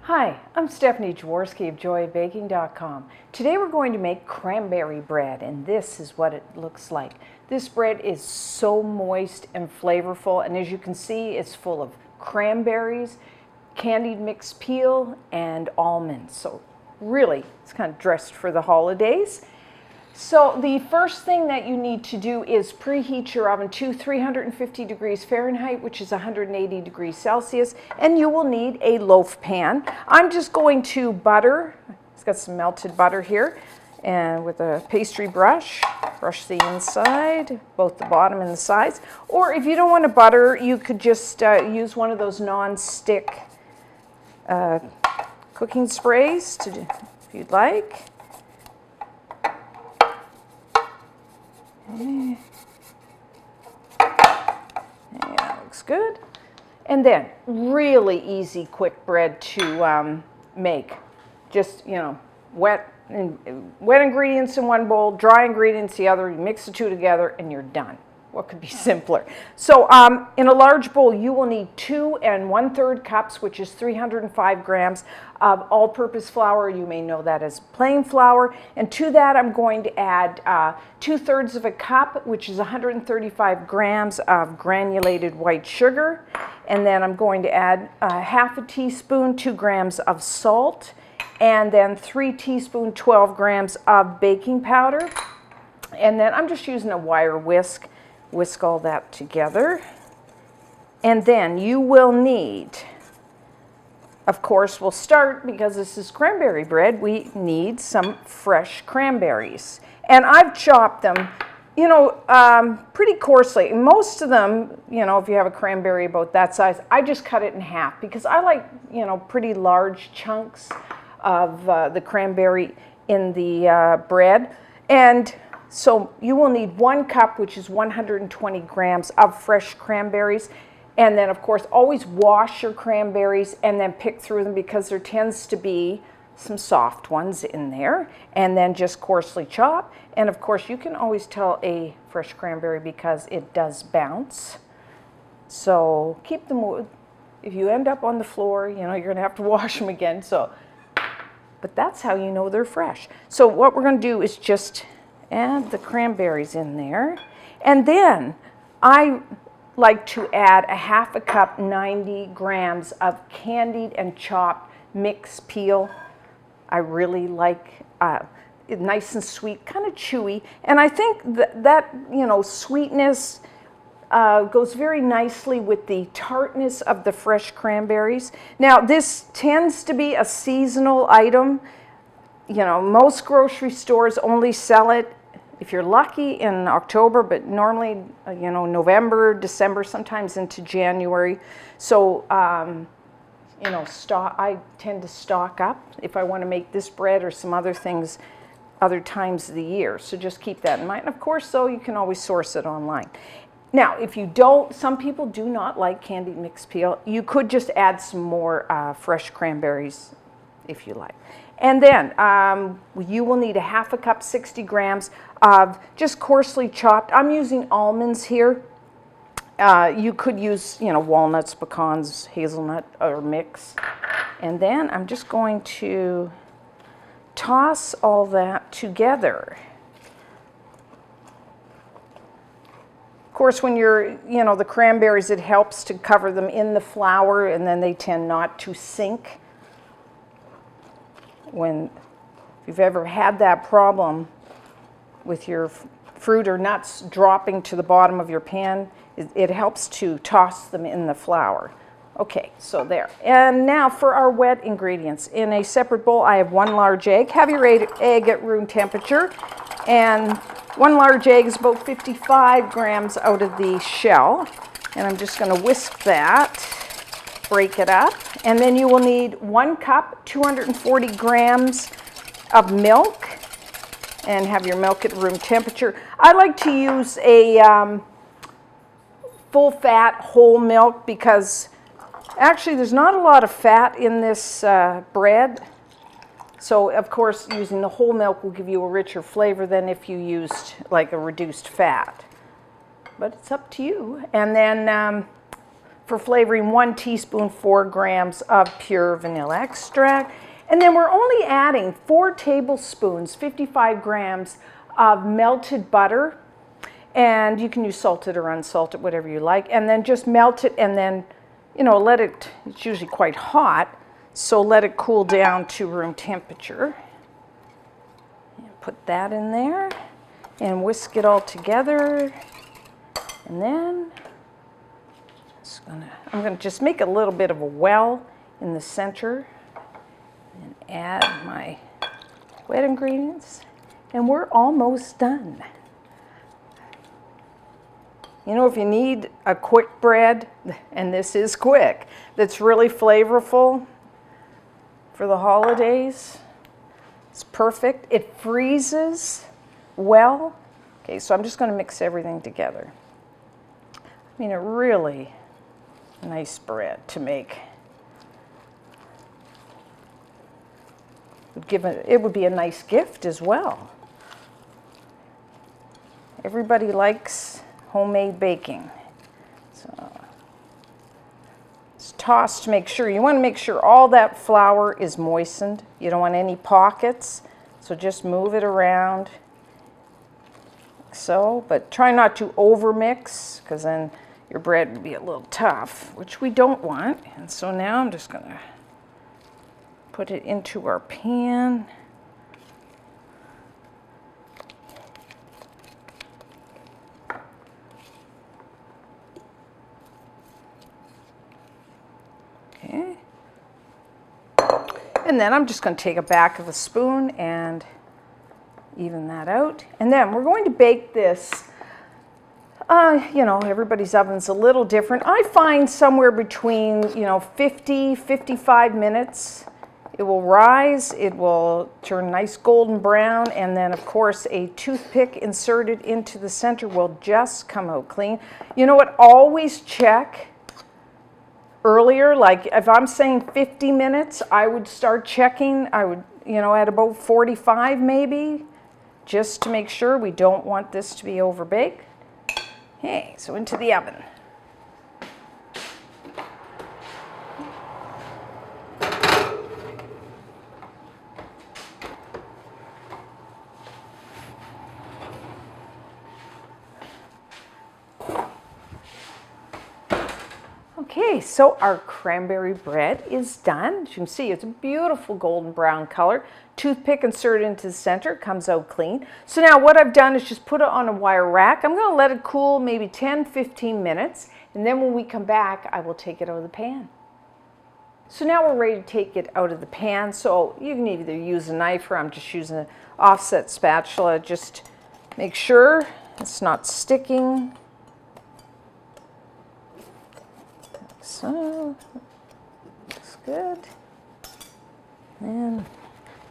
Hi, I'm Stephanie Jaworski of joyofbaking.com. Today we're going to make cranberry bread, and this is what it looks like. This bread is so moist and flavorful, and as you can see, it's full of cranberries, candied mixed peel, and almonds. So really, it's kind of dressed for the holidays. So the first thing that you need to do is preheat your oven to 350 degrees Fahrenheit, which is 180 degrees Celsius, and you will need a loaf pan. I'm just going to butter. It's got some melted butter here, and with a pastry brush, brush the inside, both the bottom and the sides. Or if you don't want to butter, you could just use one of those non-stick cooking sprays if you'd like. Yeah, that looks good. And then really easy, quick bread to make. Just, wet ingredients in one bowl, dry ingredients the other. You mix the two together and you're done. What could be simpler? So in a large bowl, you will need 2 1/3 cups, which is 305 grams of all-purpose flour. You may know that as plain flour. And to that, I'm going to add 2/3 of a cup, which is 135 grams of granulated white sugar. And then I'm going to add half a teaspoon, 2 grams of salt, and then 3 teaspoons, 12 grams of baking powder. And then I'm just using a wire whisk. Whisk all that together. And then you will need, of course, we'll start, because this is cranberry bread, we need some fresh cranberries. And I've chopped them, pretty coarsely. Most of them, if you have a cranberry about that size, I just cut it in half because I like, pretty large chunks of the cranberry in the bread. And so you will need 1 cup, which is 120 grams of fresh cranberries. And then, of course, always wash your cranberries and then pick through them, because there tends to be some soft ones in there. And then just coarsely chop. And, of course, you can always tell a fresh cranberry because it does bounce. So keep them. If you end up on the floor, you're going to have to wash them again. But that's how you know they're fresh. So what we're going to do is just add the cranberries in there. And then I like to add a half a cup, 90 grams of candied and chopped mixed peel. I really like it nice and sweet, kind of chewy. And I think that sweetness goes very nicely with the tartness of the fresh cranberries. Now, this tends to be a seasonal item. Most grocery stores only sell it, if you're lucky, in October, but normally, November, December, sometimes into January. So, I tend to stock up if I want to make this bread or some other things other times of the year. So just keep that in mind. And of course, though, you can always source it online. Now, if you don't, some people do not like candied mixed peel. You could just add some more fresh cranberries if you like. And then you will need a half a cup, 60 grams of just coarsely chopped. I'm using almonds here. You could use, walnuts, pecans, hazelnut, or mix. And then I'm just going to toss all that together. Of course, when you're, the cranberries, it helps to cover them in the flour, and then they tend not to sink. If you've ever had that problem with your fruit or nuts dropping to the bottom of your pan, it helps to toss them in the flour. Okay, so there. And now for our wet ingredients. In a separate bowl, I have 1 large egg. Have your egg at room temperature. And 1 large egg is about 55 grams out of the shell. And I'm just going to whisk that, break it up. And then you will need 1 cup, 240 grams of milk, and have your milk at room temperature. I like to use a full-fat whole milk because actually there's not a lot of fat in this bread. So, of course, using the whole milk will give you a richer flavor than if you used like a reduced fat. But it's up to you. And then for flavoring, 1 teaspoon, 4 grams of pure vanilla extract. And then we're only adding 4 tablespoons, 55 grams of melted butter. And you can use salted or unsalted, whatever you like. And then just melt it and then, you know, let it, it's usually quite hot, so let it cool down to room temperature. And put that in there and whisk it all together. And then I'm going to just make a little bit of a well in the center and add my wet ingredients. And we're almost done. You know, if you need a quick bread, and this is quick, that's really flavorful for the holidays, it's perfect. It freezes well. Okay, so I'm just going to mix everything together. I mean, a really nice bread to make. It would be a nice gift as well. Everybody likes homemade baking. So it's tossed to make sure. You want to make sure all that flour is moistened. You don't want any pockets. So just move it around like so. But try not to overmix because then your bread would be a little tough, which we don't want. And so now I'm just going to put it into our pan. Okay. And then I'm just going to take a back of a spoon and even that out. And then we're going to bake this. You know, everybody's oven's a little different. I find somewhere between, 50, 55 minutes. It will rise, it will turn nice golden brown, and then of course a toothpick inserted into the center will just come out clean. You know what, always check earlier, like if I'm saying 50 minutes, I would start checking, I would, at about 45 maybe, just to make sure. We don't want this to be overbaked. Okay, so into the oven. Okay, so our cranberry bread is done. As you can see, it's a beautiful golden brown color. Toothpick inserted into the center, comes out clean. So now what I've done is just put it on a wire rack. I'm going to let it cool maybe 10-15 minutes, and then when we come back, I will take it out of the pan. So now we're ready to take it out of the pan. So you can either use a knife or I'm just using an offset spatula. Just make sure it's not sticking. So, looks good. And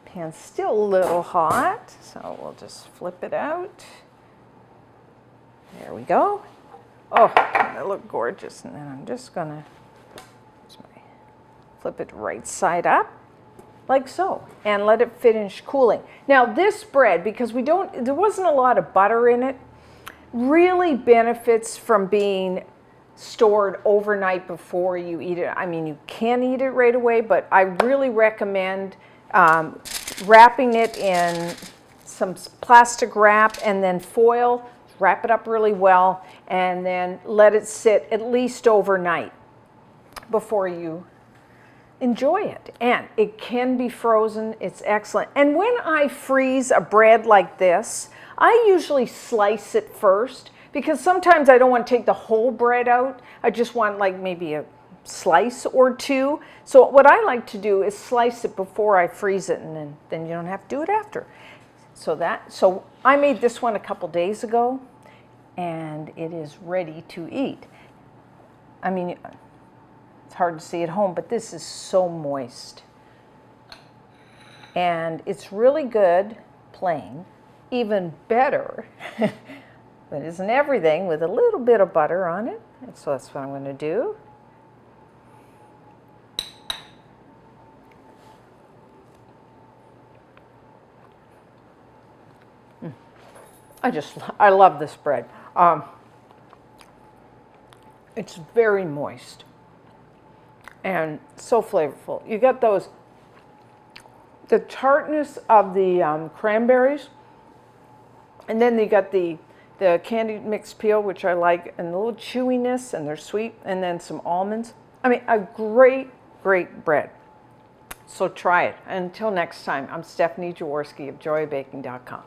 pan's still a little hot, so we'll just flip it out. There we go. Oh, that looked gorgeous. And then I'm just gonna flip it right side up, like so, and let it finish cooling. Now this bread, because there wasn't a lot of butter in it, really benefits from being stored overnight before you eat it. I mean, you can eat it right away, but I really recommend wrapping it in some plastic wrap and then foil, wrap it up really well, and then let it sit at least overnight before you enjoy it. And it can be frozen. It's excellent. And when I freeze a bread like this, I usually slice it first, because sometimes I don't want to take the whole bread out. I just want like maybe a slice or two. So what I like to do is slice it before I freeze it, and then you don't have to do it after. So I made this one a couple days ago, and it is ready to eat. I mean, it's hard to see at home, but this is so moist. And it's really good plain, even better. But isn't everything with a little bit of butter on it? And so that's what I'm going to do. I love this bread. It's very moist. and so flavorful. You get the tartness of the cranberries, and then you got the candied mixed peel, which I like, and the little chewiness, and they're sweet, and then some almonds. I mean, a great, great bread. So try it. Until next time, I'm Stephanie Jaworski of joyofbaking.com.